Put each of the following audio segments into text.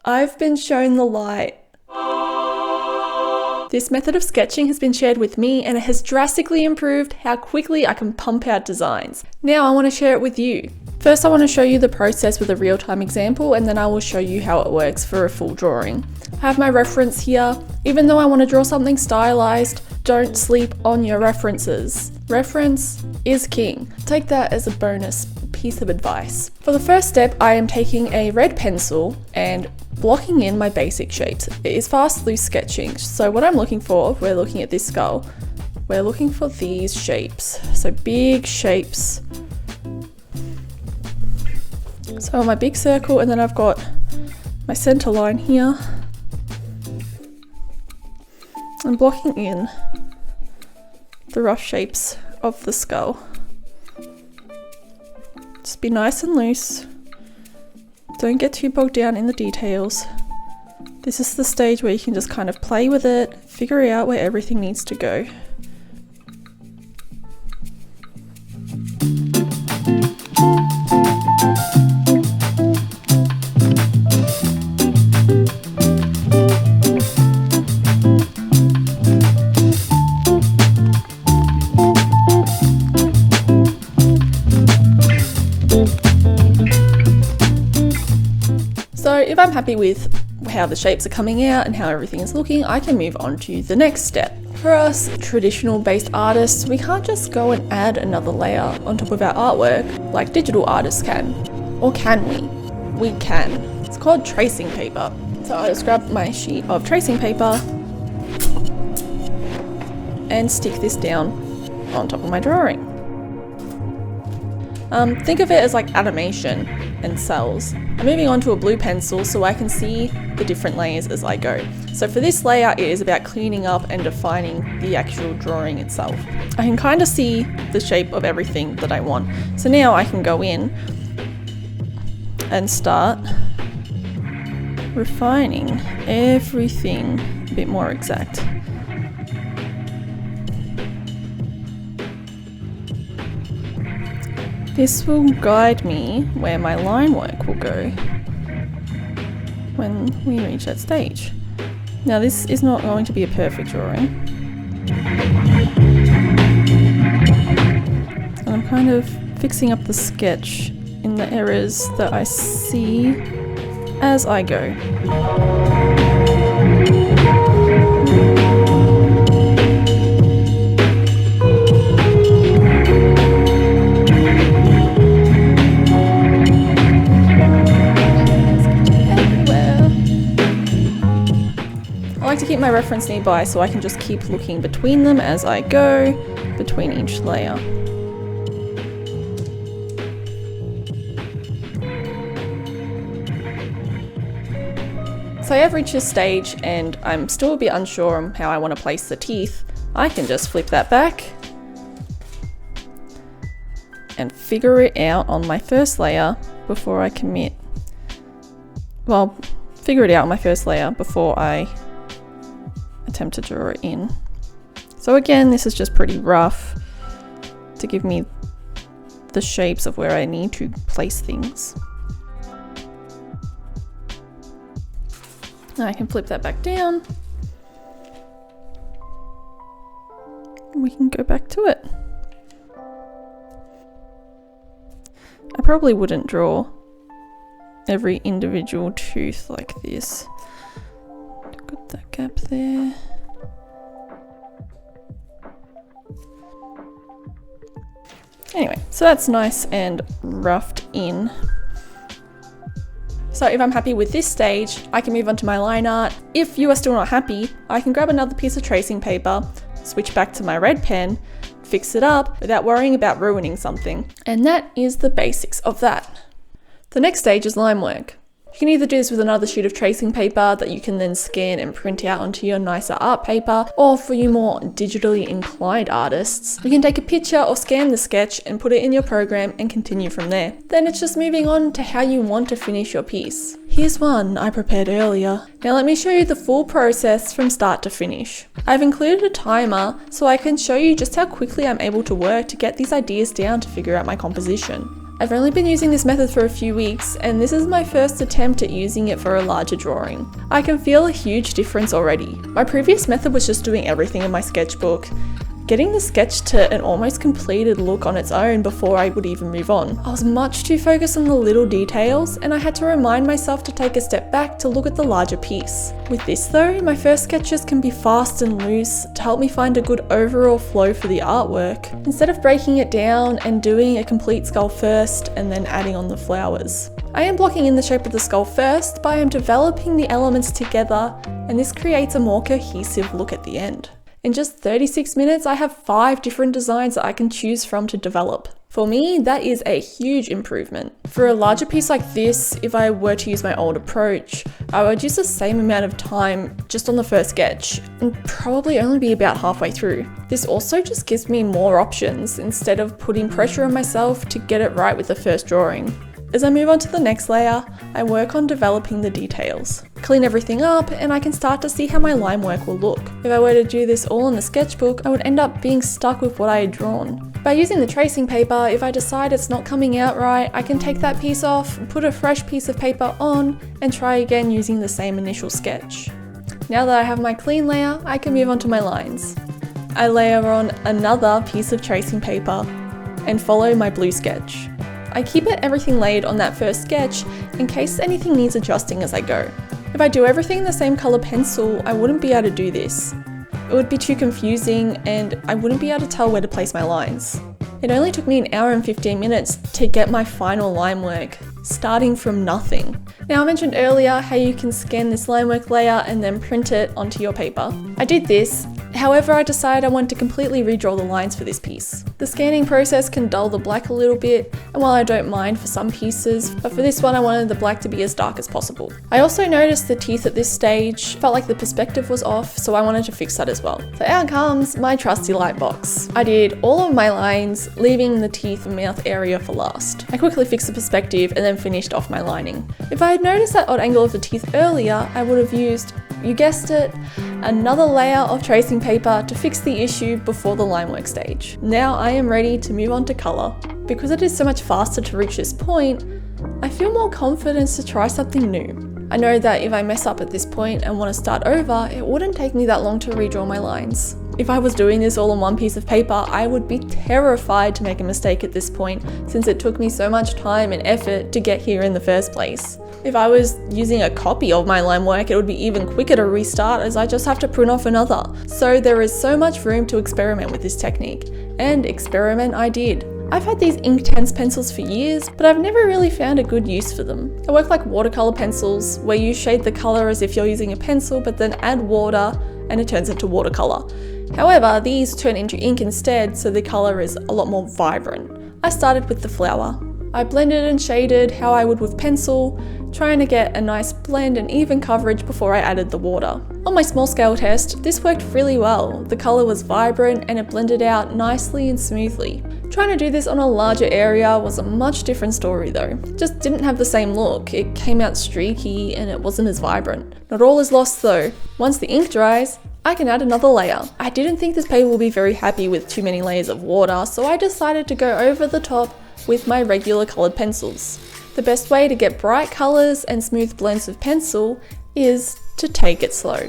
I've been shown the light. This method of sketching has been shared with me and it has drastically improved how quickly I can pump out designs. Now I want to share it with you. First I want to show you the process with a real-time example and then I will show you how it works for a full drawing. I have my reference here. Even though I want to draw something stylized, don't sleep on your references. Reference is king. Take that as a bonus piece of advice. For the first step, I am taking a red pencil and blocking in my basic shapes. It is fast loose sketching, so what I'm looking for, we're looking at this skull, we're looking for these shapes. So big shapes. So my big circle, and then I've got my center line here. I'm blocking in the rough shapes of the skull. Just be nice and loose. Don't get too bogged down in the details. This is the stage where you can just kind of play with it, figure out where everything needs to go. So if I'm happy with how the shapes are coming out and how everything is looking, I can move on to the next step. For us traditional based artists, we can't just go and add another layer on top of our artwork like digital artists can. Or can we? We can. It's called tracing paper. So I just grab my sheet of tracing paper and stick this down on top of my drawing. Think of it as like animation and cells. I'm moving on to a blue pencil so I can see the different layers as I go. So for this layer, it is about cleaning up and defining the actual drawing itself. I can kind of see the shape of everything that I want. So now I can go in and start refining everything a bit more exact. This will guide me where my line work will go when we reach that stage. Now this is not going to be a perfect drawing. And I'm kind of fixing up the sketch in the errors that I see as I go. I like to keep my reference nearby so I can just keep looking between them as I go, between each layer. So I have reached this stage and I'm still a bit unsure on how I want to place the teeth. I can just flip that back and figure it out on my first layer before I commit. Well, figure it out on my first layer before I attempt to draw it in. So again, this is just pretty rough to give me the shapes of where I need to place things. Now I can flip that back down. And we can go back to it. I probably wouldn't draw every individual tooth like this. Got that gap there. Anyway, so that's nice and roughed in. So if I'm happy with this stage, I can move on to my line art. If you are still not happy, I can grab another piece of tracing paper, switch back to my red pen, fix it up without worrying about ruining something. And that is the basics of that. The next stage is line work. You can either do this with another sheet of tracing paper that you can then scan and print out onto your nicer art paper, or for you more digitally inclined artists, you can take a picture or scan the sketch and put it in your program and continue from there. Then it's just moving on to how you want to finish your piece. Here's one I prepared earlier. Now let me show you the full process from start to finish. I've included a timer so I can show you just how quickly I'm able to work to get these ideas down to figure out my composition. I've only been using this method for a few weeks, and this is my first attempt at using it for a larger drawing. I can feel a huge difference already. My previous method was just doing everything in my sketchbook, getting the sketch to an almost completed look on its own before I would even move on. I was much too focused on the little details, and I had to remind myself to take a step back to look at the larger piece. With this though, my first sketches can be fast and loose to help me find a good overall flow for the artwork, instead of breaking it down and doing a complete skull first and then adding on the flowers. I am blocking in the shape of the skull first, but I am developing the elements together, and this creates a more cohesive look at the end. In just 36 minutes, I have 5 different designs that I can choose from to develop. For me, that is a huge improvement. For a larger piece like this, if I were to use my old approach, I would use the same amount of time just on the first sketch and probably only be about halfway through. This also just gives me more options instead of putting pressure on myself to get it right with the first drawing. As I move on to the next layer, I work on developing the details. Clean everything up and I can start to see how my line work will look. If I were to do this all in the sketchbook, I would end up being stuck with what I had drawn. By using the tracing paper, if I decide it's not coming out right, I can take that piece off, put a fresh piece of paper on, and try again using the same initial sketch. Now that I have my clean layer, I can move on to my lines. I layer on another piece of tracing paper and follow my blue sketch. I keep everything laid on that first sketch in case anything needs adjusting as I go. If I do everything in the same color pencil, I wouldn't be able to do this. It would be too confusing and I wouldn't be able to tell where to place my lines. It only took me 1 hour and 15 minutes to get my final line work, starting from nothing. Now, I mentioned earlier how you can scan this line work layer and then print it onto your paper. I did this. However, I decided I wanted to completely redraw the lines for this piece. The scanning process can dull the black a little bit, and while I don't mind for some pieces, but for this one I wanted the black to be as dark as possible. I also noticed the teeth at this stage, felt like the perspective was off, so I wanted to fix that as well. So out comes my trusty light box. I did all of my lines, leaving the teeth and mouth area for last. I quickly fixed the perspective and then finished off my lining. If I had noticed that odd angle of the teeth earlier, I would have used, you guessed it, another layer of tracing paper to fix the issue before the line work stage. Now I am ready to move on to colour. Because it is so much faster to reach this point, I feel more confidence to try something new. I know that if I mess up at this point and want to start over, it wouldn't take me that long to redraw my lines. If I was doing this all on one piece of paper, I would be terrified to make a mistake at this point, since it took me so much time and effort to get here in the first place. If I was using a copy of my line work, it would be even quicker to restart, as I just have to print off another. So there is so much room to experiment with this technique, and experiment I did. I've had these Inktense pencils for years, but I've never really found a good use for them. They work like watercolor pencils, where you shade the color as if you're using a pencil, but then add water and it turns into watercolor. However, these turn into ink instead, so the color is a lot more vibrant. I started with the flower. I blended and shaded how I would with pencil, trying to get a nice blend and even coverage before I added the water. On my small scale test, this worked really well. The color was vibrant and it blended out nicely and smoothly. Trying to do this on a larger area was a much different story though. It just didn't have the same look. It came out streaky and it wasn't as vibrant. Not all is lost though. Once the ink dries, I can add another layer. I didn't think this paper will be very happy with too many layers of water, so I decided to go over the top with my regular coloured pencils. The best way to get bright colours and smooth blends of pencil is to take it slow.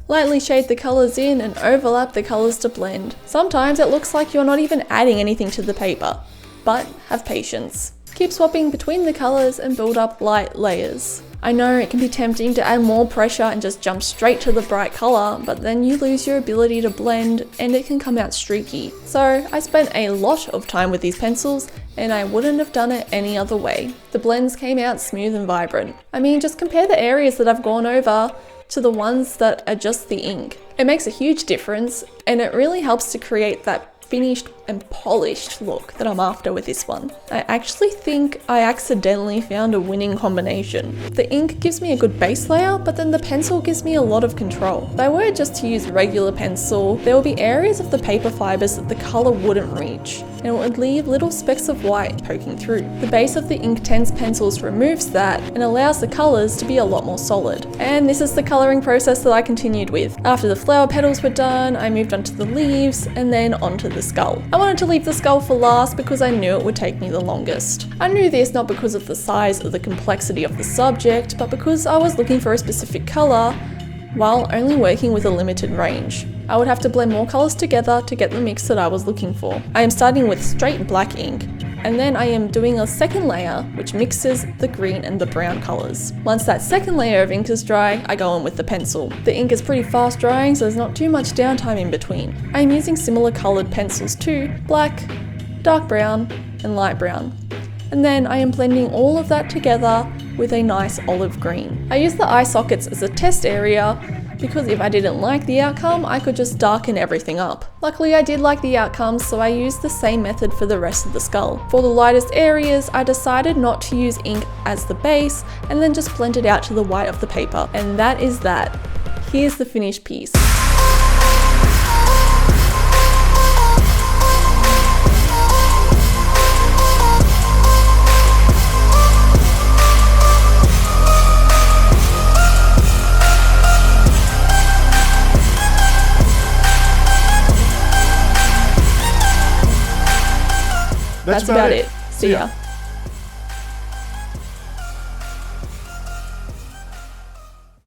Lightly shade the colours in and overlap the colours to blend. Sometimes it looks like you're not even adding anything to the paper, but have patience. Keep swapping between the colours and build up light layers. I know it can be tempting to add more pressure and just jump straight to the bright colour, but then you lose your ability to blend and it can come out streaky. So I spent a lot of time with these pencils and I wouldn't have done it any other way. The blends came out smooth and vibrant. I mean, just compare the areas that I've gone over to the ones that are just the ink. It makes a huge difference and it really helps to create that finished and polished look that I'm after with this one. I actually think I accidentally found a winning combination. The ink gives me a good base layer, but then the pencil gives me a lot of control. If I were just to use regular pencil, there will be areas of the paper fibers that the color wouldn't reach, and it would leave little specks of white poking through. The base of the Inktense pencils removes that and allows the colors to be a lot more solid. And this is the coloring process that I continued with. After the flower petals were done, I moved on to the leaves and then onto the skull. I wanted to leave the skull for last because I knew it would take me the longest. I knew this not because of the size or the complexity of the subject, but because I was looking for a specific colour while only working with a limited range. I would have to blend more colours together to get the mix that I was looking for. I am starting with straight black ink, and then I am doing a second layer which mixes the green and the brown colours. Once that second layer of ink is dry, I go in with the pencil. The ink is pretty fast drying, so there's not too much downtime in between. I am using similar coloured pencils too, black, dark brown and light brown. And then I am blending all of that together with a nice olive green. I use the eye sockets as a test area because if I didn't like the outcome, I could just darken everything up. Luckily I did like the outcome, so I used the same method for the rest of the skull. For the lightest areas, I decided not to use ink as the base and then just blend it out to the white of the paper. And that is that. Here's the finished piece. That's about it. See ya.